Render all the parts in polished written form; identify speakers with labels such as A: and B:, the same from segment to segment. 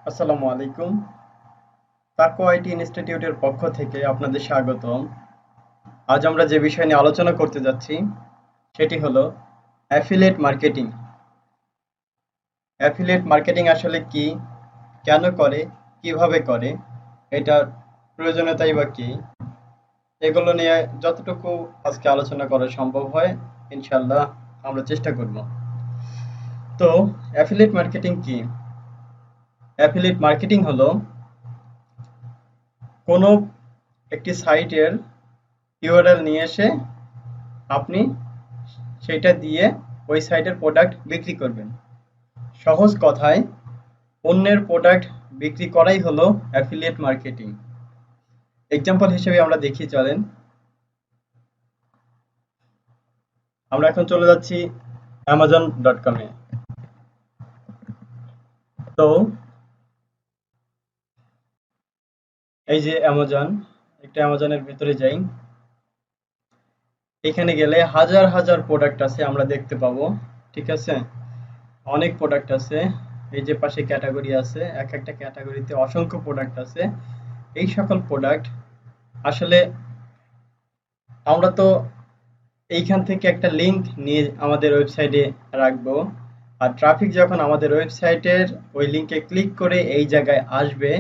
A: আসসালামু আলাইকুম। তাকওয়া আইটি ইনস্টিটিউটের পক্ষ থেকে আপনাদের স্বাগতম। আজ আমরা যে বিষয় নিয়ে আলোচনা করতে যাচ্ছি সেটি হলো অ্যাফিলিয়েট মার্কেটিং। অ্যাফিলিয়েট মার্কেটিং আসলে কি, কেন করে, কিভাবে করে, এটার প্রয়োজনীয়তাই বা কি, এগুলো নিয়ে যতটুকু আজকে আলোচনা করা সম্ভব হয় ইনশাল্লাহ আমরা চেষ্টা করব। তো অ্যাফিলিয়েট মার্কেটিং কি? অ্যাফিলিয়েট মার্কেটিং হলো কোনো একটি সাইটের ইউআরএল নিয়ে এসে আপনি সেইটা দিয়ে ওই সাইটের প্রোডাক্ট বিক্রি করবেন। সহজ কথায় অন্যের প্রোডাক্ট বিক্রি করাই হলো অ্যাফিলিয়েট মার্কেটিং। এক্সাম্পল হিসেবে আমরা দেখি, চলেন আমরা এখন চলে যাচ্ছি amazon.com-এ। তো এই যে অ্যামাজন, একটা অ্যামাজনের ভিতরে যাই। এখানে গেলে হাজার হাজার প্রোডাক্ট আছে আমরা দেখতে পাবো। ঠিক আছে, অনেক প্রোডাক্ট আছে। এই যে পাশে ক্যাটাগরি আছে, এক একটা ক্যাটাগরিতে অসংখ্য প্রোডাক্ট আছে। এই সকল প্রোডাক্ট আসলে আমরা তো এইখান থেকে একটা লিংক নিয়ে আমাদের ওয়েবসাইটে রাখবো। আর ট্রাফিক যখন আমাদের ওয়েবসাইটের ওই লিংকে ক্লিক করে এই জায়গায় আসবে,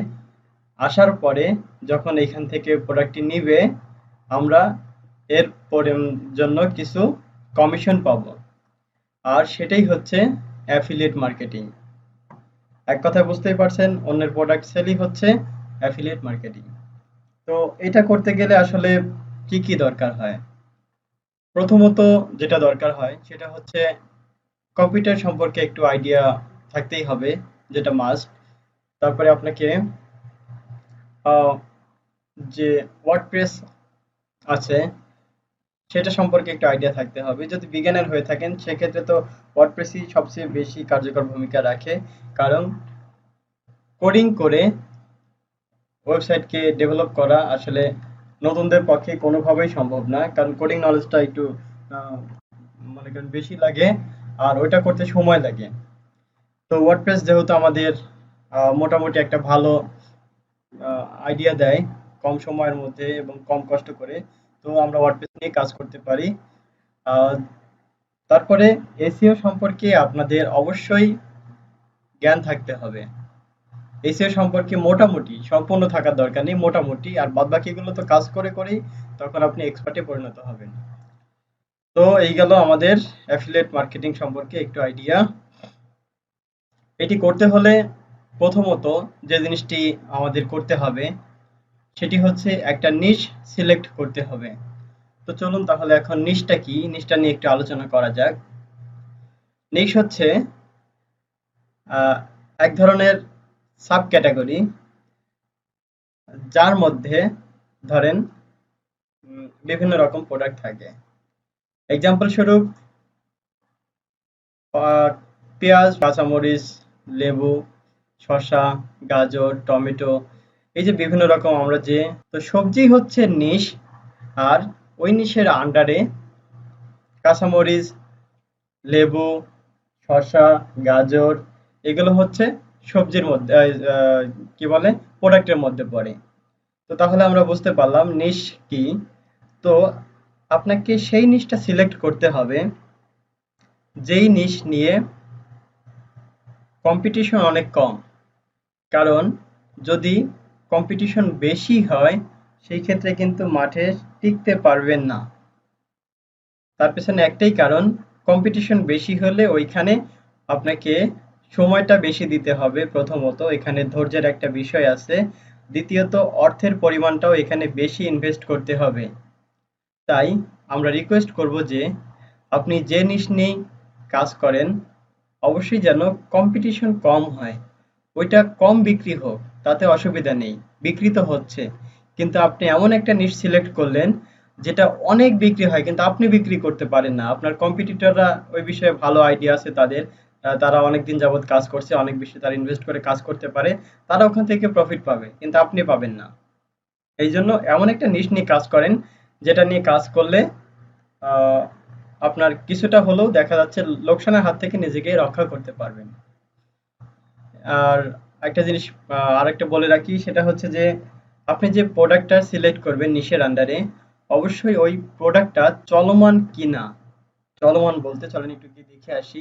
A: আসার পরে যখন এইখান থেকে প্রোডাক্টটি নিবে, আমরা এর পরে জন্য কিছু কমিশন পাবো। আর সেটাই হচ্ছে অ্যাফিলিয়েট মার্কেটিং। এক কথায় বুঝতেই পারছেন, অন্যের প্রোডাক্ট সেলই হচ্ছে অ্যাফিলিয়েট মার্কেটিং। তো এটা করতে গেলে আসলে কি কি দরকার হয়? প্রথমত যেটা দরকার হয় সেটা হচ্ছে কম্পিউটার সম্পর্কে একটু আইডিয়া থাকতেই হবে, যেটা মাস্ট। তারপরে আপনাকে আহ, যে ওয়ার্ডপ্রেস আছে সেটা সম্পর্কে একটু আইডিয়া থাকতে হবে। যদি বিজ্ঞানের হয়ে থাকেন সেক্ষেত্রে তো ওয়ার্ডপ্রেসই সবচেয়ে বেশি কার্যকর ভূমিকা রাখে, কারণ কোডিং করে ওয়েবসাইটকে ডেভেলপ করা আসলে নতুনদের পক্ষে কোনোভাবেই সম্ভব না, কারণ কোডিং নলেজটা একটু আহ, মনে করেন বেশি লাগে, আর ওইটা করতে সময় লাগে। তো ওয়ার্ডপ্রেস যেহেতু আমাদের মোটামুটি একটা ভালো আইডিয়া দেয় কম সময়ের মধ্যে এবং কম কষ্ট করে, তো আমরা ওয়ার্ডপ্রেস নিয়ে কাজ করতে পারি। আহ, তারপরে এসইও সম্পর্কে আপনাদের অবশ্যই জ্ঞান থাকতে হবে। এসইও সম্পর্কে মোটামুটি, সম্পূর্ণ থাকার দরকার নেই, মোটামুটি। আর বাদ বাকিগুলো তো কাজ করে করেই তখন আপনি এক্সপার্টে পরিণত হবেন। তো এই গেল আমাদের অ্যাফিলিয়েট মার্কেটিং সম্পর্কে একটু আইডিয়া। এটি করতে হলে প্রথমত যে জিনিসটি আমাদের করতে হবে সেটি হচ্ছে একটা নিশ সিলেক্ট করতে হবে। তো চলুন তাহলে এখন নিশটা কি, নিশটা নিয়ে একটু আলোচনা করা যাক। নিশ হচ্ছে আহ, এক ধরনের সাব ক্যাটাগরি, যার মধ্যে ধরেন বিভিন্ন রকম প্রোডাক্ট থাকে। এক্সাম্পল স্বরূপ পেঁয়াজ, কাঁচামরিচ, লেবু, শসা, গাজর, টমেটো, এই যে বিভিন্ন রকম আমরা যে, তো সবজি হচ্ছে নিশ। আর ওই নিশের আন্ডারে কাঁচামরিচ, লেবু, শসা, গাজর, এগুলো হচ্ছে সবজির মধ্যে কি বলে, প্রোডাক্টের মধ্যে পড়ে। তো তাহলে আমরা বুঝতে পারলাম নিশ কি। তো আপনাকে সেই নিশটা সিলেক্ট করতে হবে যেই নিশ নিয়ে কম্পিটিশন অনেক কম। কারণ যদি কম্পিটিশন বেশি হয় সেই ক্ষেত্রে কিন্তু মাঠে টিকতে পারবেন না। তার পেছনে একটাই কারণ, কম্পিটিশন বেশি হলে ওইখানে আপনাকে সময়টা বেশি দিতে হবে। প্রথমত এখানে ধৈর্যের একটা বিষয় আছে, দ্বিতীয়ত অর্থের পরিমাণটাও এখানে বেশি ইনভেস্ট করতে হবে। তাই আমরা রিকোয়েস্ট করব যে আপনি যে নিশ নিয়েই কাজ করেন অবশ্যই যেন কম্পিটিশন কম হয়। ওইটা কম বিক্রি হোক, তাতে অসুবিধা নেই, বিক্রি তো হচ্ছে। কিন্তু আপনি এমন একটা নিশ সিলেক্ট করলেন যেটা অনেক বিক্রি হয় কিন্তু আপনি বিক্রি করতে পারেন না। আপনার কম্পিটিটররা ওই বিষয়ে ভালো আইডিয়া আছে তাদের, তারা অনেকদিন যাবত কাজ করছে, অনেক বেশি তারা ইনভেস্ট করে কাজ করতে পারে, তারা ওখান থেকে প্রফিট পাবে কিন্তু আপনি পাবেন না। এই জন্য এমন একটা নিশ নিয়ে কাজ করেন যেটা নিয়ে কাজ করলে আহ, আপনার কিছুটা হলেও দেখা যাচ্ছে লোকসানের হাত থেকে নিজেকে রক্ষা করতে পারবেন। আর একটা জিনিস আরেকটা বলে রাখি, সেটা হচ্ছে যে আপনি যে প্রোডাক্টটা সিলেক্ট করবেন নিশের আন্ডারে, অবশ্যই ওই প্রোডাক্টটা চলমান কিনা। চলমান বলতে চলেন একটু কি দেখে আসি।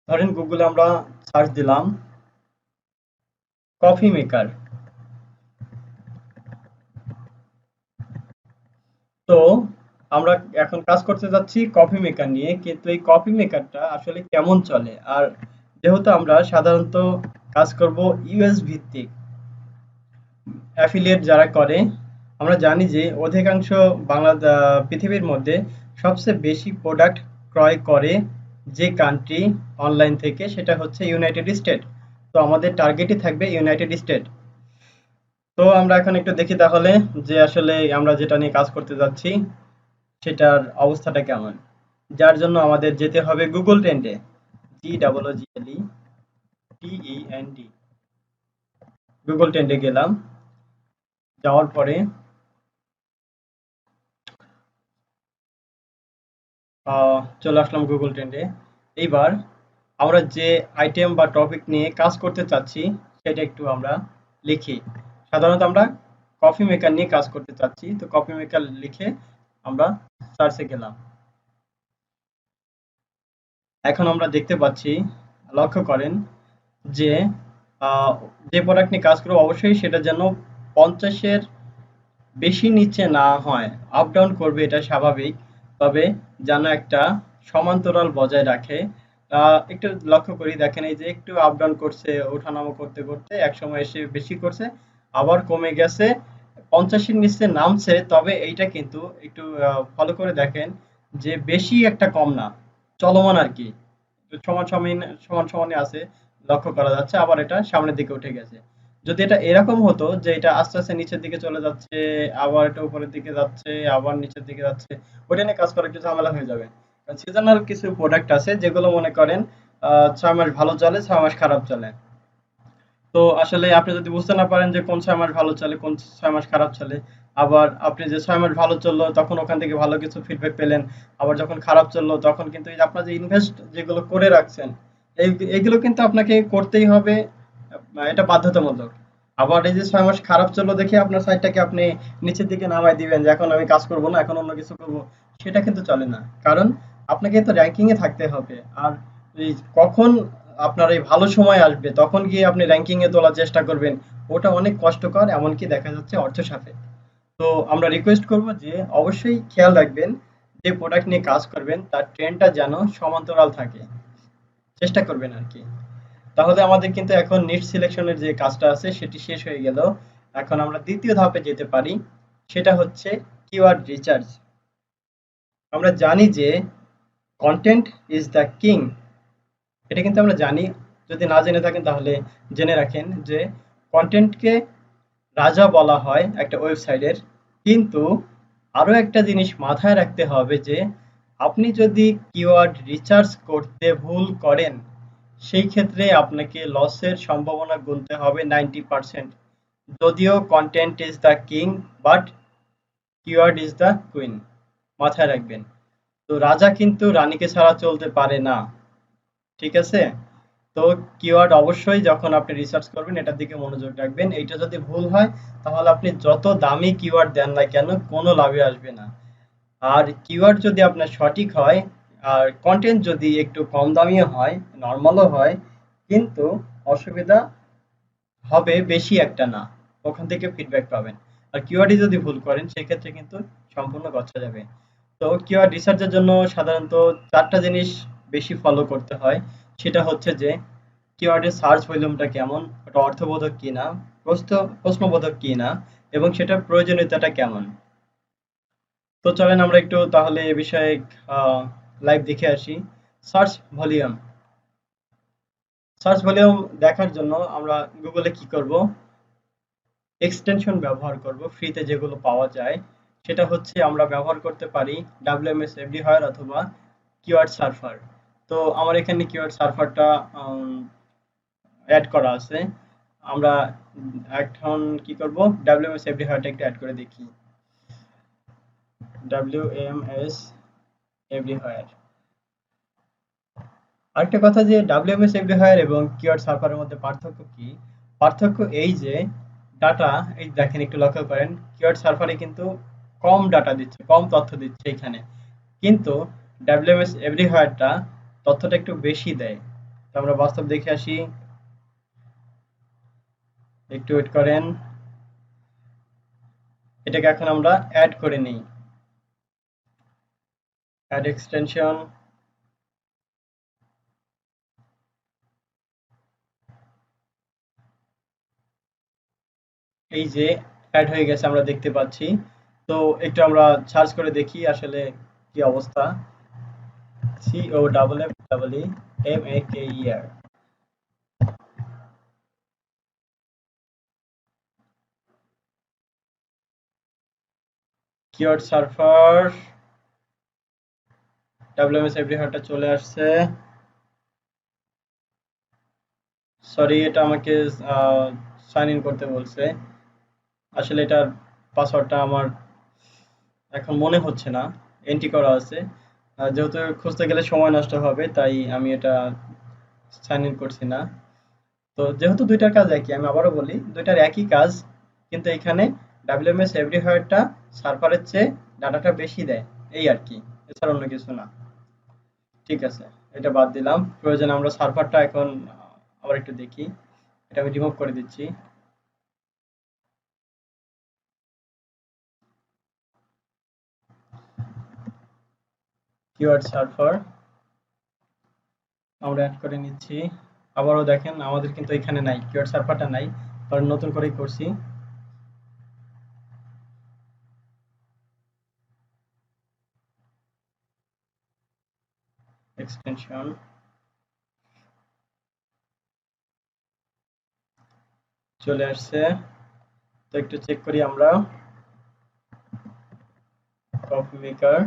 A: ধরেন গুগলে আমরা সার্চ দিলাম কফি মেকার। তো আমরা এখন কাজ করতে যাচ্ছি কফি মেকার নিয়ে, কিন্তু এই কফি মেকারটা আসলে কেমন চলে। আর যেহেতু আমরা সাধারণত কাজ করব ইউএস ভিত্তিক, অ্যাফিলিয়েট যারা করে, আমরা জানি যে অধিকাংশ পৃথিবীর মধ্যে সবচেয়ে বেশি প্রোডাক্ট ক্রয় করে যে কান্ট্রি অনলাইন থেকে, সেটা হচ্ছে ইউনাইটেড স্টেট। তো আমাদের টার্গেটই থাকবে ইউনাইটেড স্টেট। তো আমরা এখন একটু দেখি তাহলে যে আসলে আমরা যেটা নিয়ে কাজ করতে যাচ্ছি সেটার অবস্থাটা কেমন। যার জন্য আমাদের যেতে হবে গুগল ট্রেন্ডে, GOOGLE TEND। গুগল ট্রেন্ডে গেলাম, যাওয়ার পরে চলে আসলাম গুগল ট্রেন্ডে। এইবার আমরা যে আইটেম বা টপিক নিয়ে কাজ করতে চাচ্ছি সেটা একটু আমরা লিখি। সাধারণত আমরা কফি মেকার নিয়ে কাজ করতে চাচ্ছি, তো কফি মেকার লিখে আমরা সার্চে গেলাম। এখন আমরা দেখতে পাচ্ছি, লক্ষ্য করেন যে আহ, যে প্রোডাক্ট নিয়ে কাজ করবো অবশ্যই সেটা যেন 50-এর বেশি নিচে না হয়। আপ ডাউন করবে, এটা স্বাভাবিক, তবে যেন একটা সমান্তরাল বজায় রাখে। একটু লক্ষ্য করি, দেখেন এই যে একটু আপ ডাউন করছে, ওঠানামা করতে করতে এক সময় এসে বেশি করছে, আবার কমে গেছে, 50-এর নিচে নামছে। তবে এইটা কিন্তু একটু ফলো করে দেখেন যে বেশি একটা কম না, চলমান আর কি, সমান সমান সমান সমানই আছে, লক্ষ্য করা যাচ্ছে। আবার এটা সামনের দিকে উঠে গেছে। যদি এটা এরকম হতো যে এটা আস্তে আস্তে নিচের দিকে চলে যাচ্ছে, আবার এটা উপরের দিকে যাচ্ছে, আবার নিচের দিকে যাচ্ছে, ওটা নিয়ে কাজ করা একটু ঝামেলা হয়ে যাবে। কারণ সিজনাল কিছু প্রোডাক্ট আছে যেগুলো মনে করেন 6 মাস ভালো চলে, 6 মাস খারাপ চলে। তো আসলে আপনি যদি বুঝতে না পারেন যে কোন 6 মাস ভালো চলে, কোন 6 মাস খারাপ চলে, আবার আপনি যে 6 মাস ভালো চললো তখন ওখান থেকে ভালো কিছু ফিডব্যাক পেলেন, আবার যখন খারাপ চললো তখন কিন্তু এই যে আপনার যে ইনভেস্ট যেগুলো করে রাখছেন, এইগুলো কিন্তু আপনাকে করতেই হবে, এটা বাধ্যতামূলক। আবার এই যে 6 মাস খারাপ চললো দেখে আপনার সাইটটাকে আপনি নিচের দিকে নামাই দিবেন যে এখন আমি কাজ করব না, এখন অন্য কিছু করব, সেটা কিন্তু চলে না। কারণ আপনাকে তো র্যাঙ্কিং এ থাকতে হবে। আর এই কখন আপনার এই ভালো সময় আসবে তখন গিয়ে আপনি র্যাঙ্কিং এ তোলার চেষ্টা করবেন, ওটা অনেক কষ্টকর, এমনকি দেখা যাচ্ছে অর্থ সাপেক্ষ। তো আমরা রিকোয়েস্ট করব যে অবশ্যই খেয়াল রাখবেন যে প্রোডাক্ট নিয়ে কাজ করবেন তার ট্রেন্ডটা যেন সমান্তরাল থাকে, চেষ্টা করবেন আর কি। তাহলে আমাদের কিন্তু এখন নিট সিলেকশনের যে কাজটা আছে সেটি শেষ হয়ে গেল। এখন আমরা দ্বিতীয় ধাপে যেতে পারি, সেটা হচ্ছে কিওয়ার্ড রিসার্চ। আমরা জানি যে কন্টেন্ট ইজ দ্য কিং, এটা কিন্তু আমরা জানি। যদি না জেনে থাকেন তাহলে জেনে রাখেন যে কন্টেন্টকে রাজা বলা হয় একটা ওয়েবসাইটের। কিন্তু আরো একটা জিনিস মাথায় রাখতে হবে যে আপনি যদি কিওয়ার্ড রিসার্চ করতে ভুল করেন, সেই ক্ষেত্রে আপনাকে লসের সম্ভাবনা গুনতে হবে 90%। যদিও content is the king, but keyword is the queen, মাথায় রাখবেন। তো রাজা কিন্তু রানীকে ছাড়া চলতে পারে না, ঠিক আছে? তো কিওয়ার্ড অবশ্যই যখন আপনি রিসার্চ করবেন এটার দিকে মনোযোগ রাখবেন। এইটা যদি ভুল হয় তাহলে আপনি যত দামি কিওয়ার্ড দেন না কেন কোনো লাভে আসবে না। আর কিওয়ার্ড যদি আপনার সঠিক হয়, আর কন্টেন্ট যদি একটু কম দামিও হয়, নর্মালও হয়, কিন্তু অসুবিধা হবে বেশি একটা না, ওখান থেকে ফিডব্যাক পাবেন। আর কিওয়ার্ডই যদি ভুল করেন সেক্ষেত্রে কিন্তু সম্পূর্ণ গচ্ছা যাবে। তো কিওয়ার্ড রিসার্চের জন্য সাধারণত 4টা জিনিস বেশি ফলো করতে হয়। সেটা হচ্ছে যে কিওয়ার্ডের সার্চ ভলিউমটা কেমন, ওটা অর্থবোধক কিনা, প্রশ্নবোধক কিনা, এবং সেটার প্রয়োজনীয়তাটা কেমন। তো চলেন আমরা একটু তাহলে এ বিষয়ে লাইভ দেখে আসি। Search volume. সার্চ ভলিউম দেখার জন্য আমরা গুগলে কি করব, এক্সটেনশন ব্যবহার করব ফ্রিতে যেগুলো পাওয়া যায়। সেটা হচ্ছে আমরা ব্যবহার করতে পারি WMS এভরিহোয়ার অথবা কিওয়ার্ড সার্ফার। তো আমার এখানে কিওয়ার্ড সার্ফারটা অ্যাড করা আছে। আমরা এখন কি করব, WMS এভরিহোয়ারটা একটু অ্যাড করে দেখি। WMS এভরিহোয়ার, আরেকটা কথা যে ডাব্লিউএমএস এভরিওয়্যার এবং কিওয়ার্ড সার্ভারের মধ্যে পার্থক্য কি? পার্থক্য এই যে ডাটা, এই দেখেন একটু লক্ষ্য করেন, কিওয়ার্ড সার্ভারে কিন্তু কম ডাটা দিচ্ছে, কম তথ্য দিচ্ছে এখানে। কিন্তু ডাব্লিউএমএস এভরিওয়্যারটা তথ্যটা একটু বেশি দেয়। তো আমরা বাস্তব দেখে আসি, একটু ওয়েট করেন। এটাকে এখন আমরা অ্যাড করে নিই, অ্যাড এক্সটেনশন। এই যে অ্যাড হয়ে গেছে, আমরা দেখতে পাচ্ছি। তো একটু আমরা সার্চ করে দেখি আসলে কি অবস্থা। COFFMAKER, কিওয়ার্ড সার্ভার ডাব্লিউএমএস এভরিওয়্যারটা চলে আসছে। সরি, এটা আমাকে সাইন ইন করতে বলছে। আসলে এটার পাসওয়ার্ডটা আমার এখন মনে হচ্ছে না, এন্ট্রি করা আছে। যেহেতু খুঁজতে গেলে সময় নষ্ট হবে, তাই আমি এটা সাইন ইন করছি না। তো যেহেতু দুইটার কাজ একই, আমি আবারও বলি দুইটার একই কাজ, কিন্তু এখানে ডাব্লিউএমএস এভরিওয়্যারটা সার্ভারের চেয়ে ডাটাটা বেশি দেয়, এই আর কি, এছাড়া অন্য কিছু না। ঠিক আছে, এটা বাদ দিলাম, প্রয়োজনে আমরা সার্ভারটা এখন আবার একটু দেখি। এটা আমি রিমুভ করে দিচ্ছি। কিওয়ার্ড সার্ভার আমরা অ্যাড করে নিচ্ছি। আবারও দেখেন আমাদের কিন্তু এখানে নাই, কিওয়ার্ড সার্ভারটা নাই, কারণ নতুন করেই করছি। এক্সটেনশন চলে আসছে। তো একটু চেক করি আমরা, কফি মেকার।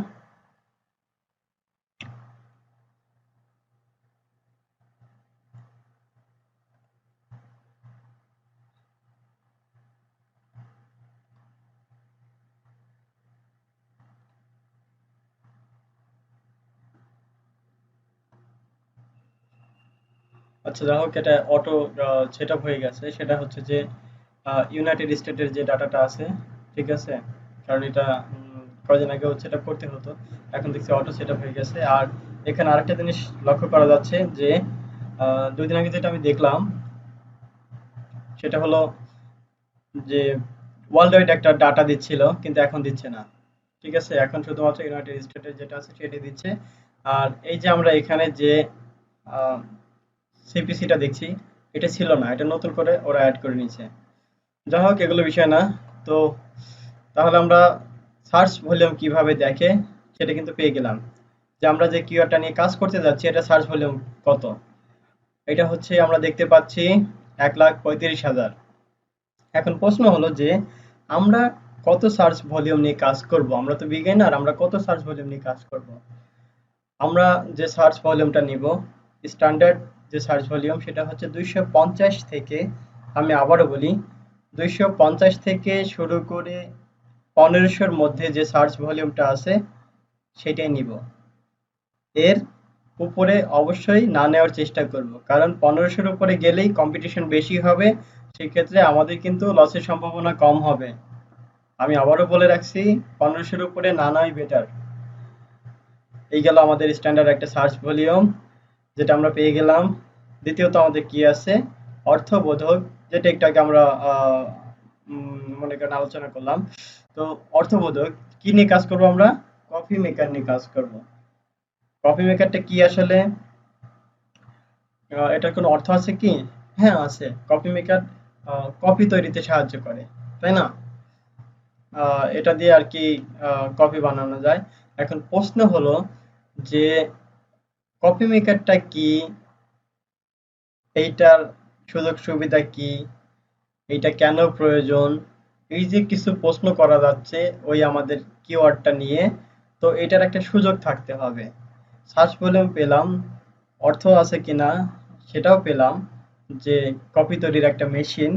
A: আচ্ছা, যাই হোক, এটা অটো সেট আপ হয়ে গেছে। সেটা হচ্ছে যে ইউনাইটেড স্টেটের যে ডাটাটা আছে, ঠিক আছে, কারণ এটা কয়দিন আগে সেট আপ করতে হতো, এখন দেখছি অটো সেট আপ হয়ে গেছে। আর এখানে আরেকটা জিনিস লক্ষ্য করা যাচ্ছে যে 2 দিন আগে যেটা আমি দেখলাম, সেটা হলো যে ওয়ার্ল্ড ওয়াইড একটা ডাটা দিচ্ছিল, কিন্তু এখন দিচ্ছে না। ঠিক আছে, এখন শুধুমাত্র ইউনাইটেড স্টেটের যেটা আছে সেটাই দিচ্ছে। আর এই যে আমরা এখানে যে সিপিসিটা দেখছি, এটা ছিল না, এটা নতুন করে ওরা অ্যাড করে নিয়েছে। যাই হোক, এগুলো বিষয় না। তো তাহলে আমরা সার্চ ভলিউম কিভাবে দেখে সেটা কিন্তু পেয়ে গেলাম, যে আমরা যে কিওয়ার্ডটা নিয়ে কাজ করতে যাচ্ছি এটা সার্চ ভলিউম কত। এটা হচ্ছে আমরা দেখতে পাচ্ছি 1,35,000। এখন প্রশ্ন হলো যে আমরা কত সার্চ ভলিউম নিয়ে কাজ করব? আমরা তো বিগিনার, আমরা কত সার্চ ভলিউম নিয়ে কাজ করব? আমরা যে সার্চ ভলিউমটা নিব, স্ট্যান্ডার্ড যে সার্চ ভলিউম, সেটা হচ্ছে 250 থেকে, আমি আবারও বলি, 250 থেকে শুরু করে 1500-র মধ্যে যে সার্চ ভলিউমটা আছে সেটাই নিব। এর উপরে অবশ্যই না নেওয়ার চেষ্টা করব, কারণ 1500-র উপরে গেলেই কম্পিটিশন বেশি হবে, সেক্ষেত্রে আমাদের কিন্তু লসের সম্ভাবনা কম হবে। আমি আবারও বলে রাখছি, 1500-র উপরে না নেওয়াই বেটার। এই গেল আমাদের স্ট্যান্ডার্ড একটা সার্চ ভলিউম, যেটা আমরা পেয়ে গেলাম। দ্বিতীয়ত আমাদের কি আছে, অর্থবোধক, যেটা একটু আগে আমরা মনে করেন আলোচনা করলাম। তো অর্থবোধক কি নিয়ে কাজ করব আমরা? কফি মেকার নিয়ে কাজ করব। কফি মেকারটা কি আসলে? এটার কোনো অর্থ আছে কি? হ্যাঁ, আছে। কফি মেকার কফি তৈরিতে সাহায্য করে, তাই না? এটা দিয়ে আর কি কফি বানানো যায়। এখন প্রশ্ন হলো যে কফি মেকারটা কি, এইটার সুযোগ সুবিধা কি, এইটা কেন প্রয়োজন, এই যে কিছু প্রশ্ন করা যাচ্ছে ওই আমাদের কিওয়ার্ডটা নিয়ে। তো এটার একটা সুযোগ থাকতে হবে। সার্চ ভলিউম পেলাম, অর্থ আছে কিনা সেটাও পেলাম, যে কপি তৈরির একটা মেশিন,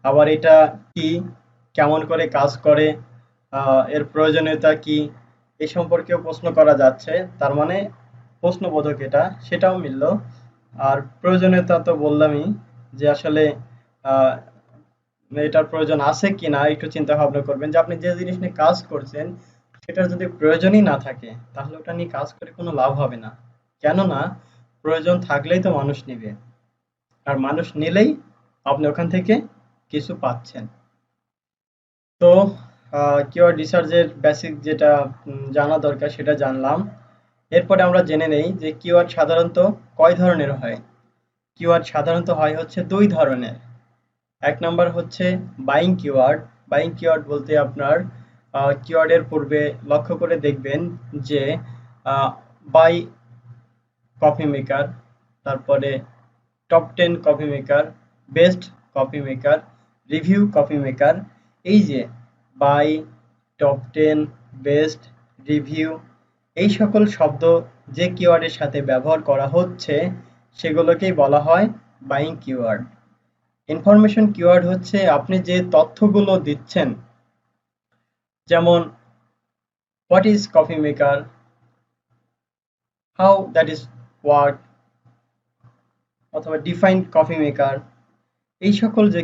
A: আবার এটা কি, কেমন করে কাজ করে, এর প্রয়োজনীয়তা কি, এই সম্পর্কেও প্রশ্ন করা যাচ্ছে। তার মানে প্রশ্নবোধক এটা, সেটাও মিলল। আর প্রয়োজনীয়তা তো বললামই যে আসলে আহ, এটার প্রয়োজন আছে কিনা একটু চিন্তা ভাবনা করবেন যে আপনি যে জিনিস নিয়ে কাজ করছেন সেটার যদি প্রয়োজনই না থাকে তাহলে ওটা নিয়ে কাজ করে কোনো লাভ হবে না। কেননা প্রয়োজন থাকলেই তো মানুষ নিবে, আর মানুষ নিলেই আপনি ওখান থেকে কিছু পাচ্ছেন। তো কিওয়ার্ড রিসার্চের বেসিক যেটা জানা দরকার সেটা জানলাম। এরপরে আমরা জেনে নেই যে কিওয়ার্ড সাধারণত কয় ধরনের হয়। কিওয়ার্ড সাধারণত হয় হচ্ছে দুই ধরনের। এক নাম্বার হচ্ছে বাইং কিওয়ার্ড। বাইং কিওয়ার্ড বলতে আপনার কিওয়ার্ডের পূর্বে লক্ষ্য করে দেখবেন যে বাই কফি মেকার, তারপরে top 10 coffee maker, best coffee maker, review coffee maker. এই যে বাই, টপ 10, বেস্ট, রিভিউ, এই সকল শব্দ যে কিওয়ার্ডের সাথে ব্যবহার করা হচ্ছে সেগুলোকেই বলা হয় বাইং কিওয়ার্ড। ইনফরমেশন কিওয়ার্ড হচ্ছে আপনি যে তথ্যগুলো দিচ্ছেন, যেমন what is coffee maker, how that is work, অথবা ডিফাইন কফি মেকার। এই সকল যে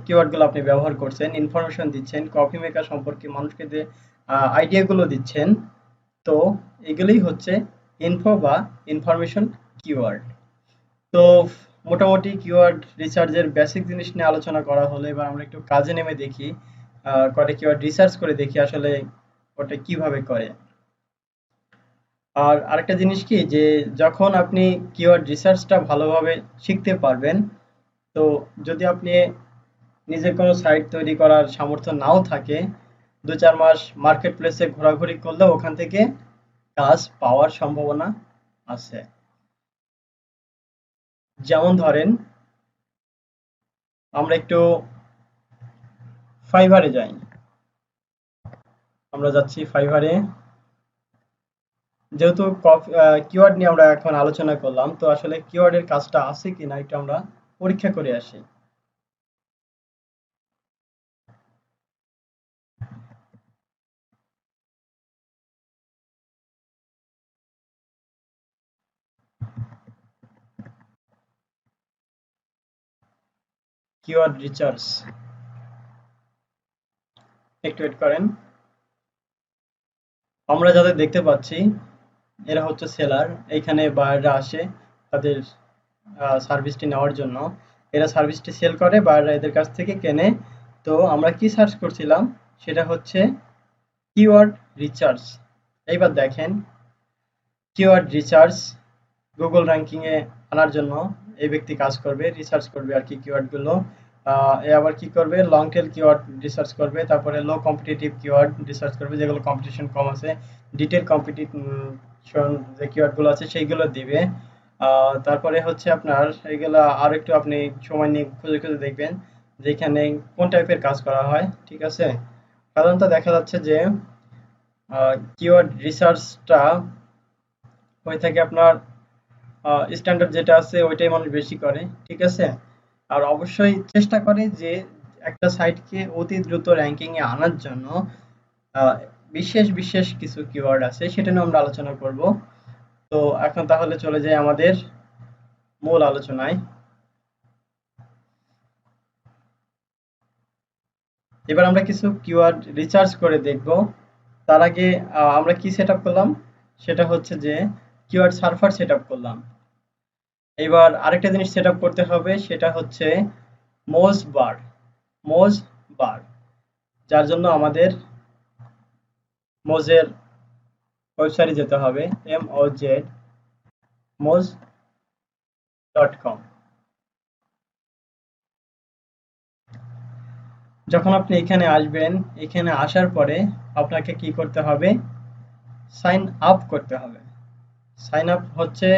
A: কিওয়ার্ডগুলো আপনি ব্যবহার করছেন, ইনফরমেশন দিচ্ছেন কফি মেকার সম্পর্কে, মানুষকে যে আইডিয়াগুলো দিচ্ছেন, তো এগুলোই হচ্ছে ইনফো বা ইনফরমেশন কিওয়ার্ড। তো মোটামুটি কিওয়ার্ড রিসার্চের বেসিক জিনিস নিয়ে আলোচনা করা হলো, এবার আমরা একটু কাজে নেমে দেখি, কয়েকটা কিওয়ার্ড রিসার্চ করে দেখি আসলে ওটা কিভাবে করে। আর আরেকটা জিনিস কি যে যখন আপনি কিওয়ার্ড রিসার্চটা ভালোভাবে শিখতে পারবেন, তো যদি আপনি নিজের কোনো সাইট তৈরি করার সামর্থ্য নাও থাকে, ২-৪ মাস মার্কেট প্লেসে ঘোরাঘুরি করলেও ওখান থেকে কাজ পাওয়ার সম্ভাবনা আছে। যেমন ধরেন আমরা একটু ফাইবারে যাই। আমরা যাচ্ছি ফাইবারে। যেহেতু কিওয়ার্ড নিয়ে আমরা এখন আলোচনা করলাম, তো আসলে কিওয়ার্ডের কাজটা আছে কিনা একটু আমরা পরীক্ষা করে আসি। কিওয়ার্ড রিসার্চ, একটু ওয়েট করেন। আমরা যাদের দেখতে পাচ্ছি এরা হচ্ছে সেলার। এইখানে বায়াররা আসে তাদের সার্ভিসটি নেওয়ার জন্য। এরা সার্ভিসটি সেল করে, বায়াররা এদের কাছ থেকে কেনে। তো আমরা কি সার্চ করছিলাম সেটা হচ্ছে কিওয়ার্ড রিসার্চ। এইবার দেখেন কিওয়ার্ড রিসার্চ গুগল র্যাঙ্কিং এ আনার জন্য এই ব্যক্তি কাজ করবে, রিসার্চ করবে আর কি কিওয়ার্ডগুলো। এ আবার কি করবে, লং টেল কিওয়ার্ড রিসার্চ করবে, তারপরে লো কম্পিটিটিভ কিওয়ার্ড রিসার্চ করবে যেগুলো কম্পিটিশন কম আছে, ডিটেল কম্পিটিশন যে কিওয়ার্ডগুলো আছে সেইগুলো দিবে। তারপরে হচ্ছে আপনার এইগুলা আর একটু আপনি সময় নিয়ে খুঁজে খুঁজে দেখবেন যে এখানে কোন টাইপের কাজ করা হয়। ঠিক আছে, সাধারণত দেখা যাচ্ছে যে কিওয়ার্ড রিসার্চটা হয়ে থাকে আপনার স্ট্যান্ডার্ড যেটা আছে ওইটাই মানুষ বেশি করে। ঠিক আছে, আর অবশ্যই চেষ্টা করে যে একটা সাইটকে অতি দ্রুত র্যাঙ্কিং এ আনার জন্য আহ, বিশেষ বিশেষ কিছু কিওয়ার্ড আছে, সেটা নিয়ে আমরা আলোচনা করব। তো এখন তাহলে চলে যাই আমাদের মূল আলোচনায়। এবার আমরা কিছু কিওয়ার্ড রিসার্চ করে দেখব। তার আগে আমরা কি সেট আপ করলাম সেটা হচ্ছে যে কিওয়ার্ড সার্ভার সেট আপ করলাম। এবার আরেকটা জিনিস সেট আপ করতে হবে সেটা হচ্ছে মোজ বার। মোজ বার, যার জন্য আমাদের মোজের ওয়েবসাইটে যেতে হবে, moz.com। যখন আপনি এখানে আসবেন, এখানে আসার পরে আপনাকে কি করতে হবে, সাইন আপ করতে হবে। সাইন আপ হচ্ছে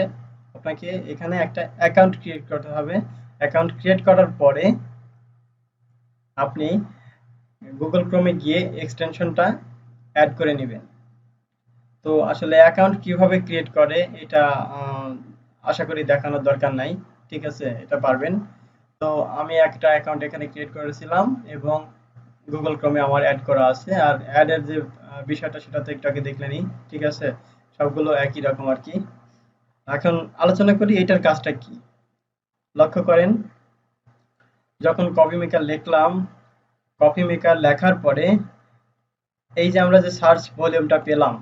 A: আপনাকে এখানে একটা অ্যাকাউন্ট ক্রিয়েট করতে হবে। অ্যাকাউন্ট ক্রিয়েট করার পরে আপনি গুগল ক্রোমে গিয়ে এক্সটেনশনটা অ্যাড করে নেবেন। তো আসলে অ্যাকাউন্ট কিভাবে ক্রিয়েট করে এটা আশা করি দেখানোর দরকার নাই। ঠিক আছে, এটা পারবেন। তো আমি একটা অ্যাকাউন্ট এখানে ক্রিয়েট করেছিলাম এবং গুগল ক্রোমে আমার অ্যাড করা আছে। আর অ্যাড এর যে বিষয়টা সেটা তো একটু আগে দেখলেনই। ঠিক আছে, সবগুলো একই রকম আর কি। এখন আলোচনা করি এটার কাজটা কি। লক্ষ্য করেন, যখন কপি মেকার লিখলাম, কপি মেকার লেখার পরে এই যে আমরা যে সার্চ ভলিউমটা পেলাম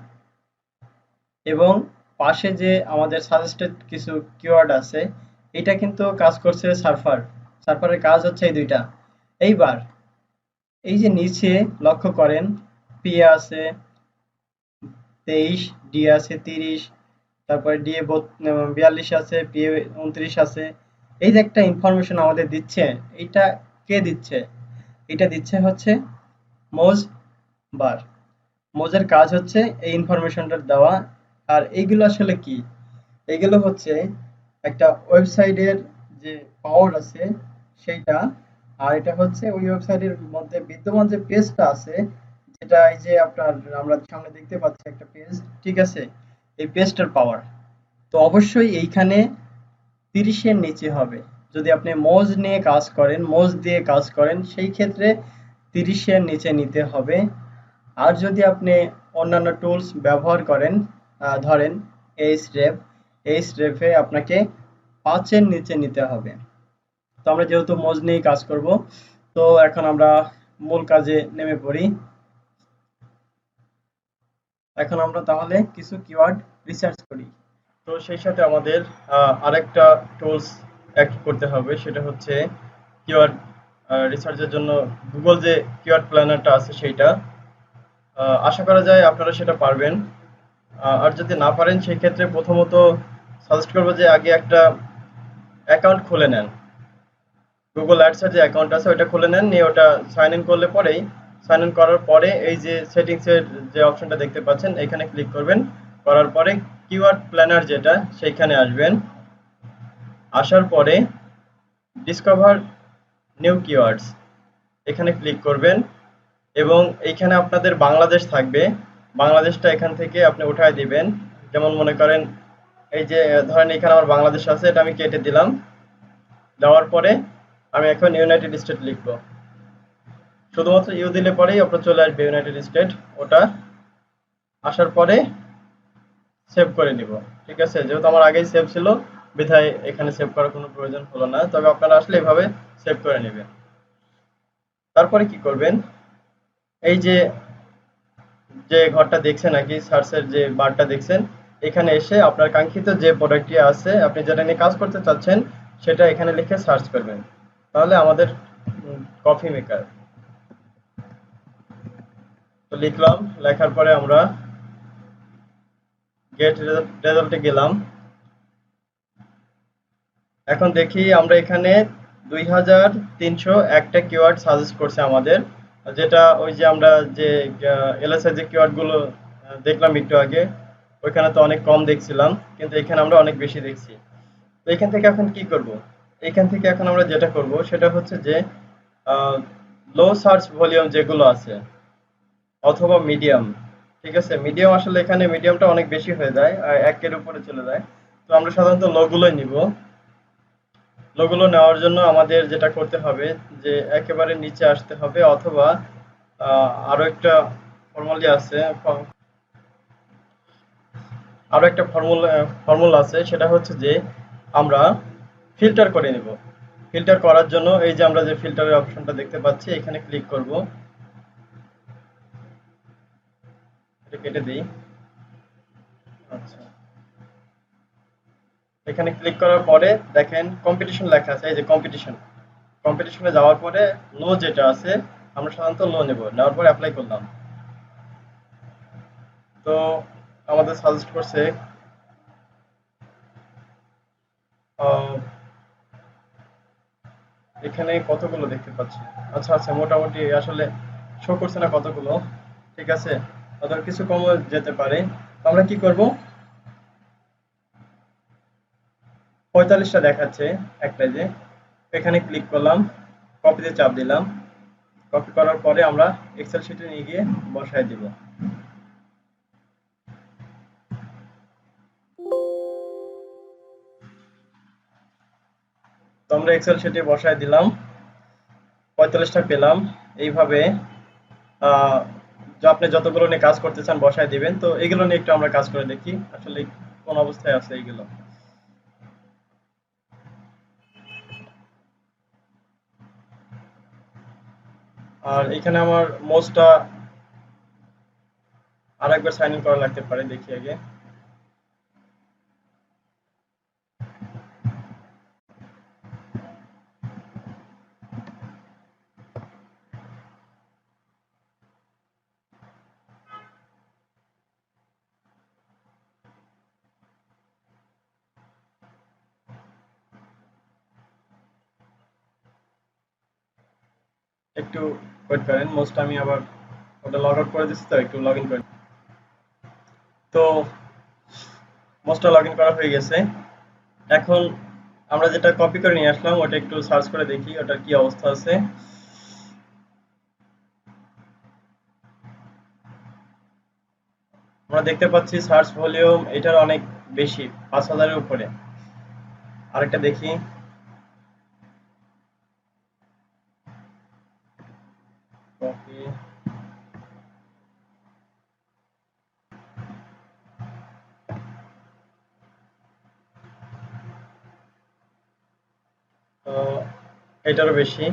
A: এবং পাশে যে আমাদের সাজেস্টেড কিছু কিওয়ার্ড আছে, এটা কিন্তু কাজ করছে সার্ফারের কাজ হচ্ছে এই দুইটা। এইবার এই যে নিচে লক্ষ্য করেন, পি আছে 23, ডি আছে 30, তারপরে ডি 42 আছে, পি 29 আছে। এই যে একটা ইনফরমেশন আমাদের দিচ্ছে, এটা কে দিচ্ছে? এটা দিচ্ছে হচ্ছে মোজ বার। মোজের কাজ হচ্ছে এই ইনফরমেশনটা দেওয়া। আর এইগুলো আসলে কি? এগুলো হচ্ছে একটা ওয়েবসাইটের যে পাওয়ার আছে সেইটা। আর এটা হচ্ছে ওই ওয়েবসাইটের মধ্যে বিদ্যমান যে পেজটা আছে, যেটা এই যে আপনার আমরা সামনে দেখতে পাচ্ছি একটা পেজ, ঠিক আছে? এই পেজটার পাওয়ার। তো অবশ্যই এইখানে 30 এর নিচে হবে। যদি আপনি মোজ নিয়ে কাজ করেন, মোজ দিয়ে কাজ করেন, সেই ক্ষেত্রে 30 এর নিচে নিতে হবে। আর যদি আপনি অন্যান্য টুলস ব্যবহার করেন, ধরেন এইচরেফে আপনাকে 5 এর নিচে নিতে হবে। তো আমরা যেহেতু মোজ নিয়েই কাজ করব, তো এখন আমরা মূল কাজে নেমে পড়ি। এখন আমরা তাহলে কিছু কিওয়ার্ড রিসার্চ করি। তো সেই সাথে আমাদের আরেকটা টুলস অ্যাড করতে হবে, সেটা হচ্ছে কিওয়ার্ড রিসার্চের জন্য গুগল যে কিওয়ার্ড প্ল্যানারটা আছে সেইটা। আশা করা যায় আপনারা সেটা পারবেন। আর যদি না পারেন সেই ক্ষেত্রে প্রথমত সাজেস্ট করবো যে আগে একটা অ্যাকাউন্ট খুলে নেন। গুগল অ্যাডসের যে অ্যাকাউন্ট আছে ওটা খুলে নেন, নিয়ে ওটা সাইন ইন করলে পরেই, সাইন ইন করার পরে এই যে সেটিংসের যে অপশনটা দেখতে পাচ্ছেন এখানে ক্লিক করবেন। করার পরে কিওয়ার্ড প্ল্যানার যেটা, সেইখানে আসবেন। আসার পরে ডিসকভার নিউ কিওয়ার্ডস এখানে ক্লিক করবেন এবং এইখানে আপনাদের বাংলাদেশ থাকবে। বাংলাদেশটা এখান থেকে আপনি উঠায় দিবেন। যেমন মনে করেন এই যে ধরেন এখানে আমার বাংলাদেশ আছে, এটা আমি কেটে দিলাম। দেওয়ার পরে আমি এখন ইউনাইটেড স্টেট লিখবো। শুধুমাত্র ইউ দিলে পরেই আপনার চলে আসবে ইউনাইটেড স্টেট। ওটা আসার পরে সেভ করে নিব। ঠিক আছে, যেহেতু আমার আগেই সেভ ছিল বিধায় এখানে সেভ করার কোনো প্রয়োজন হলো না, তবে আপনারা আসলে এভাবে সেভ করে নেবেন। তারপরে কি করবেন, এই যে যে ঘরটা দেখছেন নাকি সার্চের যে বারটা দেখছেন, এখানে এসে আপনার কাঙ্ক্ষিত যে প্রোডাক্টটি আছে, আপনি যেটা নিয়ে কাজ করতে চাচ্ছেন, সেটা এখানে লিখে সার্চ করবেন। তাহলে আমাদের কফি মেকার তো লিখলাম। লেখার পরে আমরা গেট রেজাল্টে গেলাম। এখন দেখি আমরা এখানে 2301টা কিওয়ার্ড সাজেস্ট করছে আমাদের, যেটা ওই যে আমরা যে এলএসআই যে কিওয়ার্ড গুলো দেখলাম একটু আগে, ওইখানে তো অনেক কম দেখছিলাম, কিন্তু এখানে আমরা অনেক বেশি দেখছি। তো এখান থেকে এখন কি করব? এখান থেকে এখন আমরা যেটা করব সেটা হচ্ছে যে লো সার্চ ভলিউম যেগুলো আছে অথবা মিডিয়াম, ঠিক আছে, মিডিয়াম আসলে এখানে মিডিয়ামটা অনেক বেশি হয়ে যায়, 1 এর উপরে চলে যায়। তো আমরা সাধারণত লোগুলোই নিব। লোগুলো নেওয়ার জন্য আমাদের যেটা করতে হবে যে একেবারে নিচে আসতে হবে, অথবা আরো একটা ফর্মুলা আছে, ফর্মুলা আছে, সেটা হচ্ছে যে আমরা ফিল্টার করে নিব। ফিল্টার করার জন্য এই যে আমরা যে ফিল্টারের অপশনটা দেখতে পাচ্ছি, এখানে ক্লিক করব। এটা কেটে দিই। আচ্ছা, এখানে ক্লিক করার পরে দেখেন কম্পিটিশন লেখা আছে, এই যে কম্পিটিশনে যাওয়ার পরে লো যেটা আছে, আমরা সাধারণত লো নেব। নেওয়ার পরে অ্যাপ্লাই করলাম। তো আমাদের সাজেস্ট করছে এখানে কতগুলো দেখতে পাচ্ছি। আচ্ছা আচ্ছা, মোটামুটি আসলে শো করছে না কতগুলো। ঠিক আছে, অথবা কিছু কমও যেতে পারে। তো আমরা কি করব, 45টা দেখাচ্ছে একটা, যে এখানে ক্লিক করলাম, কপিতে চাপ দিলাম। কপি করার পরে আমরা এক্সেল শিটে নিয়ে গিয়ে বসায় দিব। তো আমরা এক্সেল শিটে বসায় দিলাম, 45টা পেলাম। এইভাবে আপনি যতগুলো নিয়ে কাজ করতে চান বসায় দিবেন। তো এগুলো নিয়ে একটু আমরা কাজ করে দেখি আসলে কোন অবস্থায় আছে এইগুলো। আর এখানে আমার মোস্টটা আরেকবার সাইন ইন করা লাগতে পারে, দেখি আগে। একটু ওয়েট করেন, মোস্ট আমি আবার ওটা লগ আউট করে দিচ্ছি, তো একটু লগ ইন করে। তো মোস্টটা লগ ইন করা হয়ে গেছে। এখন আমরা যেটা কপি করে নিয়ে আসলাম ওটা একটু সার্চ করে দেখি ওটার কি অবস্থা আছে। আমরা দেখতে পাচ্ছি সার্চ ভলিউম এটার অনেক বেশি, 5000-এর উপরে। আরেকটা দেখি। কপি। তো এটারও বেশি।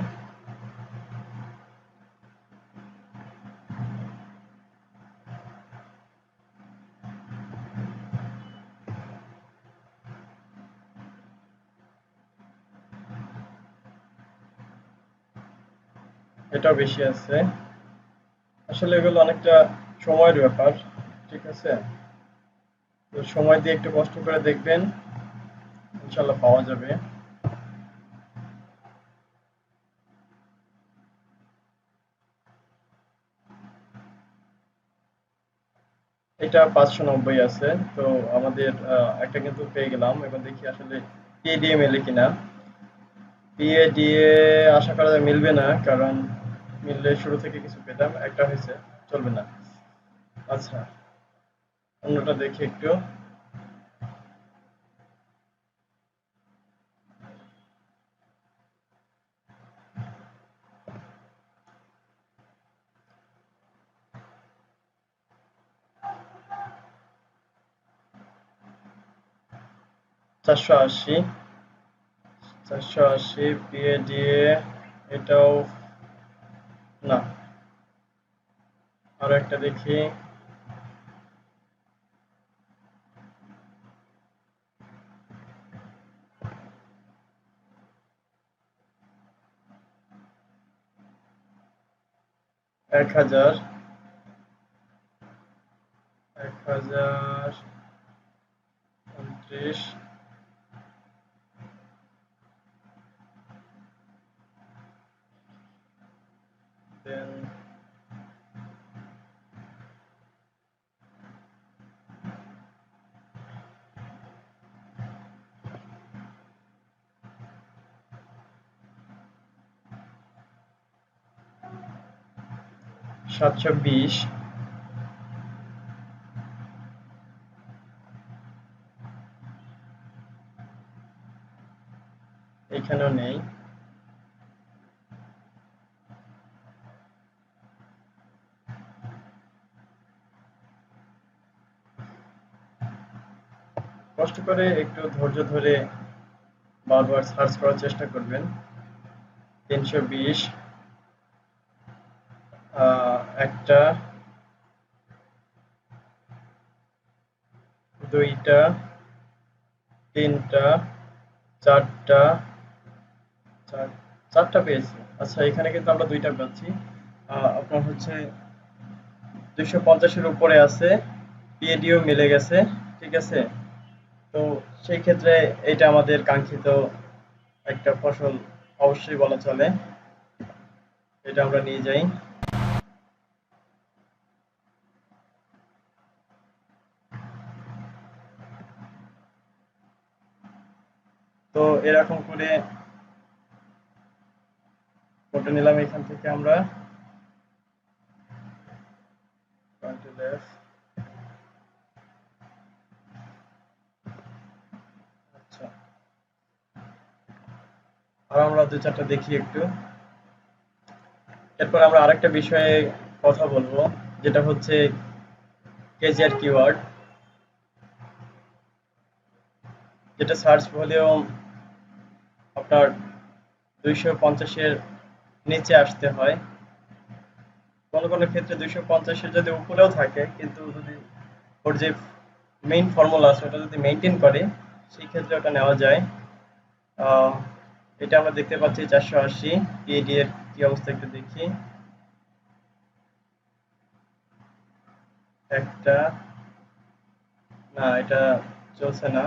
A: এটাও বেশি আছে। আসলে এগুলো অনেকটা সময়ের ব্যাপার, ঠিক আছে। তো সময় দিয়ে একটু কষ্ট করে দেখবেন, ইনশাল্লাহ পাওয়া যাবে। এটা 590 আছে। তো আমাদের একটা কিন্তু পেয়ে গেলাম। এবার দেখি আসলে পিএডিএ মেলে কিনা। পিএডিএ আশা করা যায় মিলবে না, কারণ মিললে শুরু থেকে কিছু পেতাম, একটা হয়েছে, চলবে না। আচ্ছা, অন্যটা দেখি একটু। 480, 480 পিএডিএ, এটাও না। আরো একটা দেখি। 1000, 1029, দেন 720, এখানেও নেই। কষ্ট করে একটু ধৈর্য ধরে বারবার সার্চ করার চেষ্টা করবেন। 320, একটা, দুইটা, তিনটা, চারটা, চারটা পেয়েছি। আচ্ছা, এখানে কিন্তু আমরা দুইটা পাচ্ছি। আপনার হচ্ছে 250-এর উপরে আছে, পিএডিও মিলে গেছে, ঠিক আছে। তো সেই ক্ষেত্রে এটা আমাদের কাঙ্ক্ষিত একটা ফসল অবশ্যই বলা চলে। এটা আমরা নিয়ে যাই। তো এরকম করে ফটো নিলাম এখান থেকে আমরা। Control F। আচ্ছা, আর আমরা দু চারটা দেখি একটু। এরপর আমরা আরেকটা বিষয়ে কথা বলবো, যেটা হচ্ছে কেজিআর কিওয়ার্ড, যেটা সার্চ ভলিউম আপনার 250-এর নিচে আসতে হয়। কোনো কোনো ক্ষেত্রে 250-এর যদি উপরেও থাকে, কিন্তু যদি ওর যে মেইন ফর্মুলা আছে ওটা যদি মেনটেন করে, সেই ক্ষেত্রে ওটা নেওয়া যায়। আহ, এটা আমরা দেখতে পাচ্ছি 480। পিএডি এর কি অবস্থা একটু দেখি। একটা, না এটা চলছে না।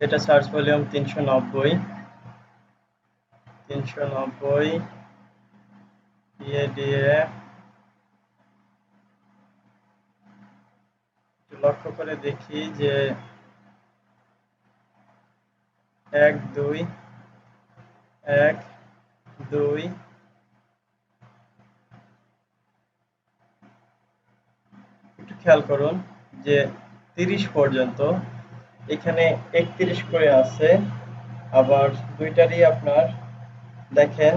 A: এটা সার্চ ভলিউম 390। 390 পিএডিএ। লক্ষ্য করে দেখি যে 1 2 1 2, একটু খেয়াল করুন যে 30 পর্যন্ত এখানে 31 করে আছে। আবার দুইটারই আপনার দেখেন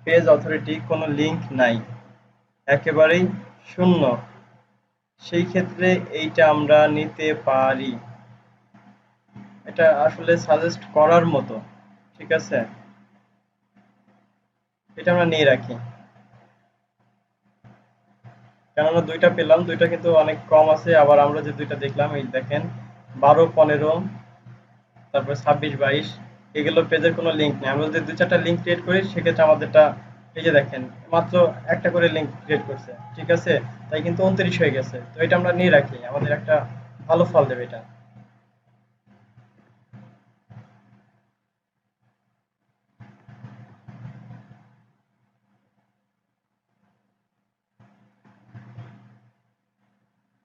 A: পেজ অথরিটি কোনো লিংক নাই, একেবারেই শূন্য। সেই ক্ষেত্রে এইটা আমরা নিতে পারি। এটা আসলে সাজেস্ট করার মতো, ঠিক আছে, এটা আমরা নিয়ে রাখি। কেননা দুইটা পেলাম, দুইটা কিন্তু অনেক কম আছে। আবার আমরা যে দুইটা দেখলাম, এই দেখেন 12 15, তারপরে 26 22, এগুলো পেজের কোনো লিঙ্ক নেই। আমরা যদি দুই চারটা লিঙ্ক ক্রিয়েট করি, সেক্ষেত্রে আমাদেরটা এই যে দেখেন মাত্র একটা করে লিঙ্ক ক্রিয়েট করছে, ঠিক আছে, তাই কিন্তু 29 হয়ে গেছে। তো এটা আমরা নিয়ে রাখি, আমাদের একটা ভালো ফল দেবে এটা।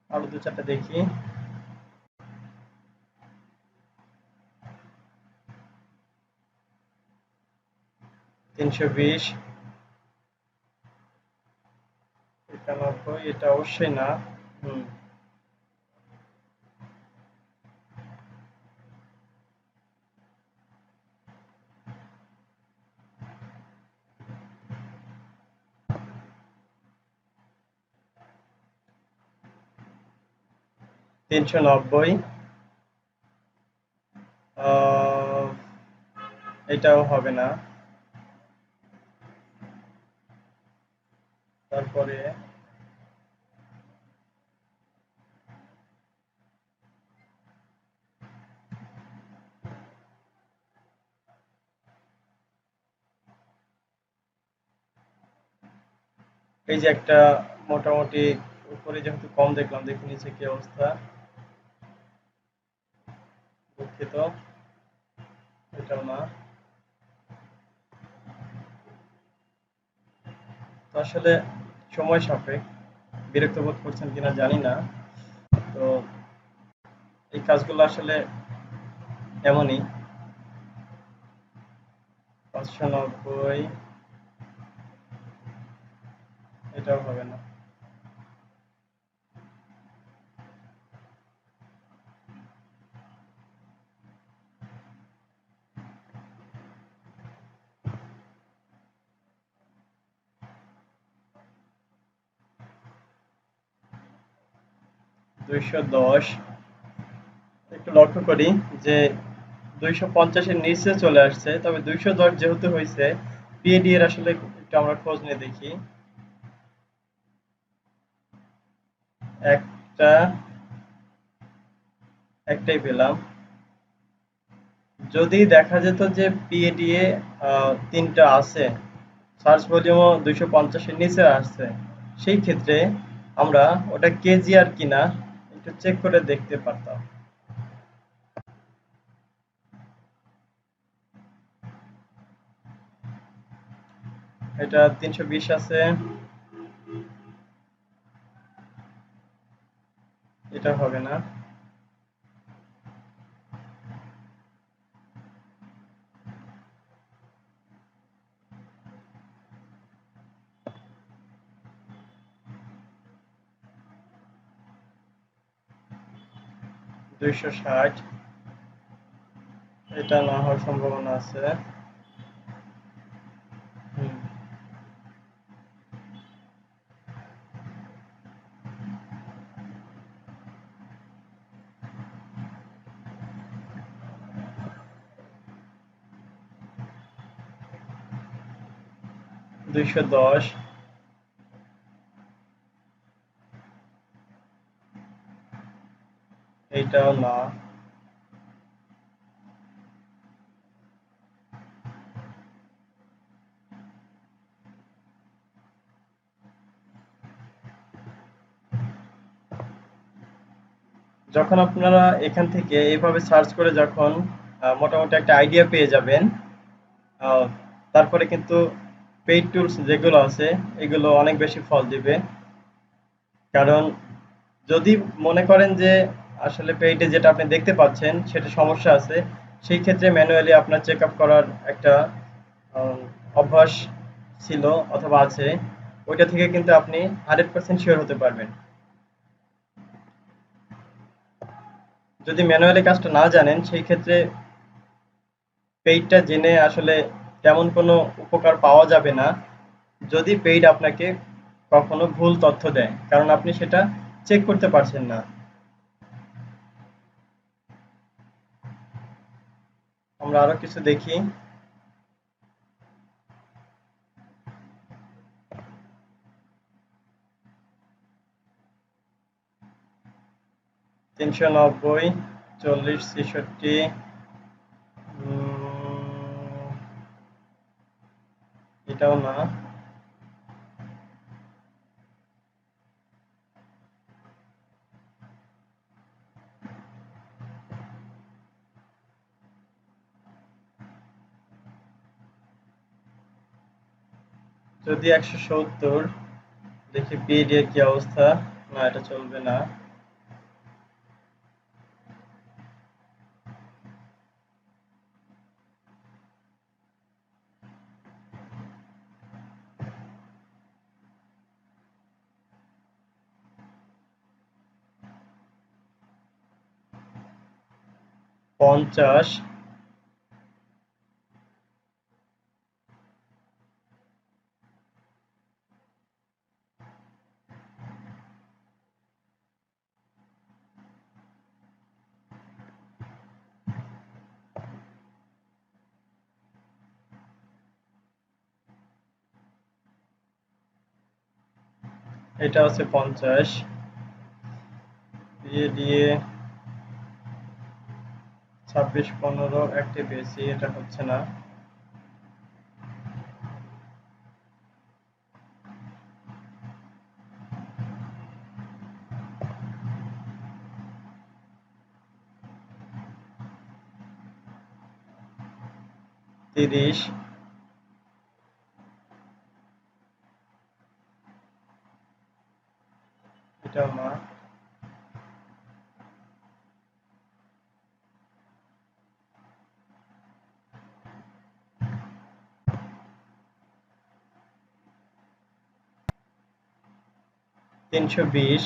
A: আরো দু চারটা দেখি। 320, 91, এটা অবশ্যই না। হুম, তিনশো নব্বই, এটাও হবে না। তারপরে এই যে একটা মোটামুটি উপরে যেহেতু কম দেখলাম, দেখি নিচে কি অবস্থা। দুঃখিত, এটাও না। তো আসলে সময় সাপেক্ষ, বিরক্ত বোধ করছেন কিনা জানি না। তো এই কাজগুলো আসলে এমনই। 590, এটাও হবে না। 210, একটু লক্ষ্য করি যে 250-এর নিচে চলে আসছে, তবে 210 যেহেতু হয়েছে, পিএডি এর আসলে একটু আমরা খোঁজ নিয়ে দেখি। একটা, একটাই পেলাম। যদি দেখা যেত যে পিএডিএ তিনটা আছে, সার্চ ভলিউমও 250-এর নিচে আসছে, সেই ক্ষেত্রে আমরা ওটা কেজি আর কিনা একটু চেক করে দেখতে পারতাম। এটা 320 আছে, এটা হবে না। 260, এটা না হওয়ার সম্ভাবনা আছে। হুম, 210, এইটাও না, যখন আপনারা এখান থেকে এইভাবে সার্চ করে যখন মোটামুটি একটা আইডিয়া পেয়ে যাবেন, আহ, তারপরে কিন্তু পেইড টুলস যেগুলো আছে এগুলো অনেক বেশি ফল দিবে। কারণ যদি মনে করেন যে আসলে পেইডে যেটা আপনি দেখতে পাচ্ছেন সেটা সমস্যা আছে, সেই ক্ষেত্রে ম্যানুয়ালি আপনার চেক আপ করার একটা আহ, অভ্যাস ছিল অথবা আছে, ওইটা থেকে কিন্তু আপনি 100% শিওর হতে পারবেন। যদি ম্যানুয়ালি কাজটা না জানেন সেই ক্ষেত্রে পেইডটা জেনে আসলে তেমন কোনো উপকার পাওয়া যাবে না, যদি পেইড আপনাকে কখনো ভুল তথ্য দেয়, কারণ আপনি সেটা চেক করতে পারছেন না। আমরা আরো কিছু দেখি। 390, 40, 66, এটাও না, যদি 170, দেখি বিএডি এর কি অবস্থা। না, এটা চলবে না। 50, এটা হচ্ছে 50, বিএডি 2615 অ্যাক্টিভ এসি, এটা হচ্ছে না। 30, এটাও না। 320,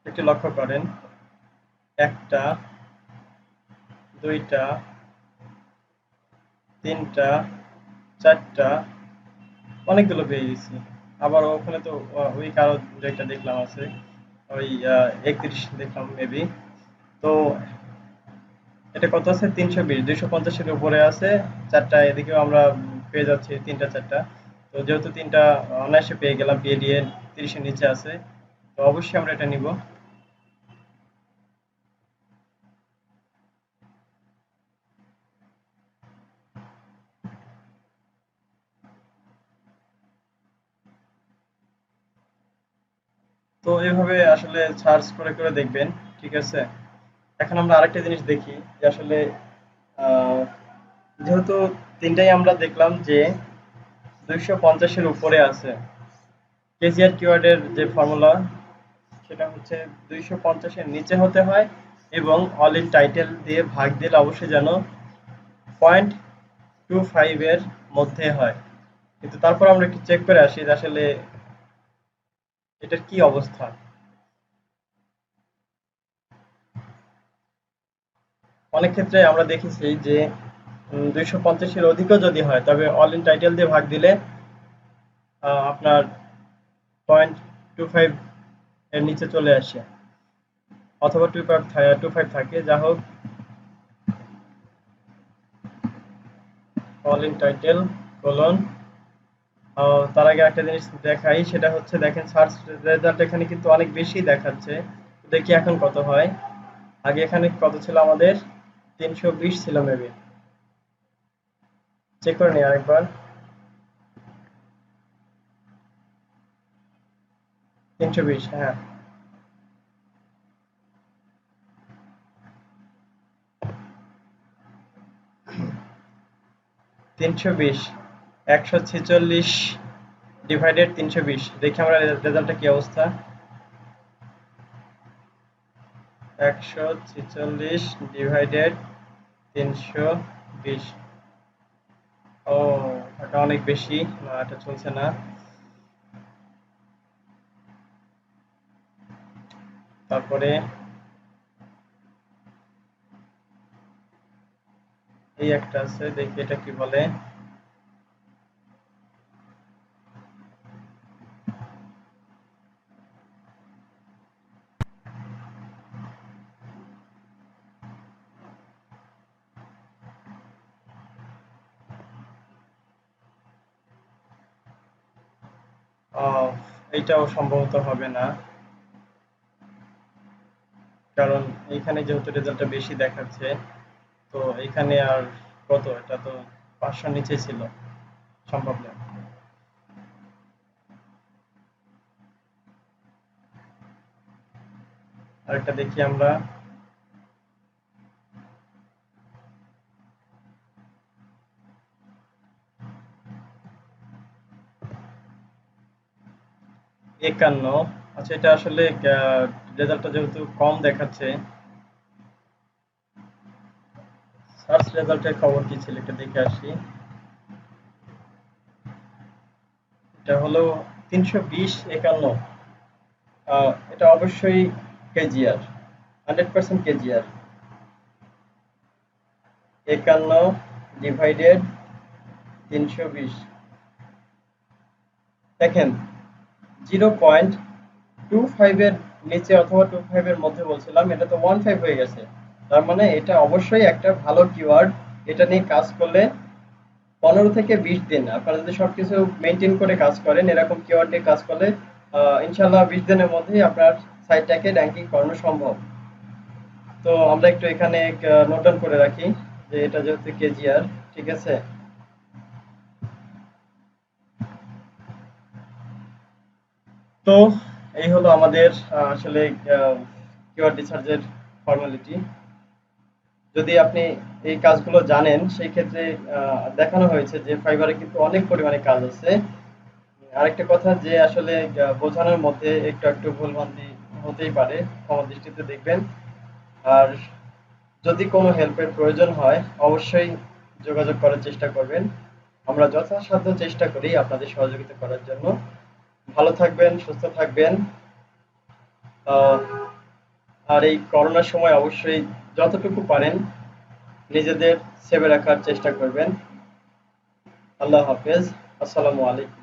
A: একটু লক্ষ্য করেন, একটা, দুইটা, তিনটা, চারটা, অনেকগুলো পেয়ে গেছি। আবার ওখানে তো ওই কারো যেটা দেখলাম আছে, ওই 31 দেখলাম মেবি। তো এটা কত আছে? 320, 250-এর উপরে আছে। চারটা এদিকেও আমরা পেয়ে যাচ্ছি, তিনটা চারটা। তো যেহেতু তিনটা অনায়াসে পেয়ে গেলাম, বিএডি এর 30-এর নিচে আছে, তো অবশ্যই আমরা এটা নিব। তো এইভাবে আসলে সার্চ করে করে দেখবেন, ঠিক আছে? এখন আমরা আরেকটা জিনিস দেখি যে আসলে আহ, যেহেতু তিনটাই আমরা দেখলাম যে 250-এর উপরে আছে, কেজিআর কিওয়ার্ডের যে ফর্মুলা সেটা হচ্ছে 250-এর নিচে হতে হয় এবং অল ইন টাইটেল দিয়ে ভাগ দিলে অবশ্যই যেন 0.25 এর মধ্যে হয়। কিন্তু তারপর আমরা একটু চেক করে আসি যে আসলে এটার কি অবস্থা। অনেক ক্ষেত্রে আমরা দেখেছি যে 250-এর অধিকও যদি হয় তবে অল ইন টাইটেল দিয়ে ভাগ দিলে আপনার 0.25 এর নিচে চলে আসে, অথবা 2.25 থাকে, যা হোক। All in title colon. তার আগে একটা জিনিস দেখাই, সেটা হচ্ছে দেখেন সার্চ রেজাল্ট এখানে কিন্তু অনেক বেশি দেখাচ্ছে। দেখি এখন কত হয়। আগে এখানে কত ছিল আমাদের, 320 ছিল মেবি। চেক করে নিই আরেকবার। 320, হ্যাঁ। 320, 146 ডিভাইডেড 320, দেখি আমরা রেজাল্টটা কি অবস্থা। 146 ডিভাইডেড 320। ও, এটা অনেক বেশি, না এটা চলছে না। তারপরে এই একটা আছে, দেখি এটা কি বলে। আহ, এইটাও সম্ভবত হবে না, কারণ এইখানে যেহেতু রেজাল্টটা বেশি দেখাচ্ছে, তো এইখানে আর কত, এটা তো 500 নিচে ছিল, সম্ভব না। আরেকটা দেখি আমরা। একান্ন। আচ্ছা, এটা আসলে রেজাল্টটা যেহেতু কম দেখাচ্ছে, সার্চ রেজাল্টের খবর কি ছিল এটা দেখে আসি। এটা হলো 320, 51। এটা অবশ্যই কেজিআর, 100% কেজিআর। 51 ডিভাইডেড 320, দেখেন 0.25 এর নিচে অথবা 25 এর মধ্যে বলছিলাম, এটা তো 15 হয়ে গেছে। তার মানে এটা অবশ্যই একটা ভালো কিওয়ার্ড। এটা নিয়ে কাজ করলে 15 থেকে 20 দিন আপনারা যদি সবকিছু মেনটেন করে কাজ করেন, এরকম কিওয়ার্ড নিয়ে কাজ করলে ইনশাল্লাহ 20 দিনের মধ্যেই আপনার সাইটটাকে র্যাঙ্কিং করানো সম্ভব। তো আমরা একটু এখানে নোট ডাউন করে রাখি যে এটা যেহেতু কেজিআর, ঠিক আছে। তো এই হলো আমাদের আসলে কিওয়ার্ড রিসার্চের ফর্মালিটি। যদি আপনি এই কাজগুলো জানেন, সেই ক্ষেত্রে দেখানো হয়েছে যে ফাইবারে কিন্তু অনেক পরিমাণে কাজ আছে। আরেকটা কথা যে আসলে বোঝানোর মধ্যে একটু একটু ভুলভ্রান্তি হতেই পারে, ক্ষমা দৃষ্টিতে দেখবেন। আর যদি কোনো হেল্পের প্রয়োজন হয় অবশ্যই যোগাযোগ করার চেষ্টা করবেন। আমরা যথাসাধ্য চেষ্টা করি আপনাদের সহযোগিতা করার জন্য। ভালো থাকবেন, সুস্থ থাকবেন। আহ, আর এই করোনার সময় অবশ্যই যতটুকু পারেন নিজেদের সেভে রাখার চেষ্টা করবেন। আল্লাহ হাফেজ। আসসালামু আলাইকুম।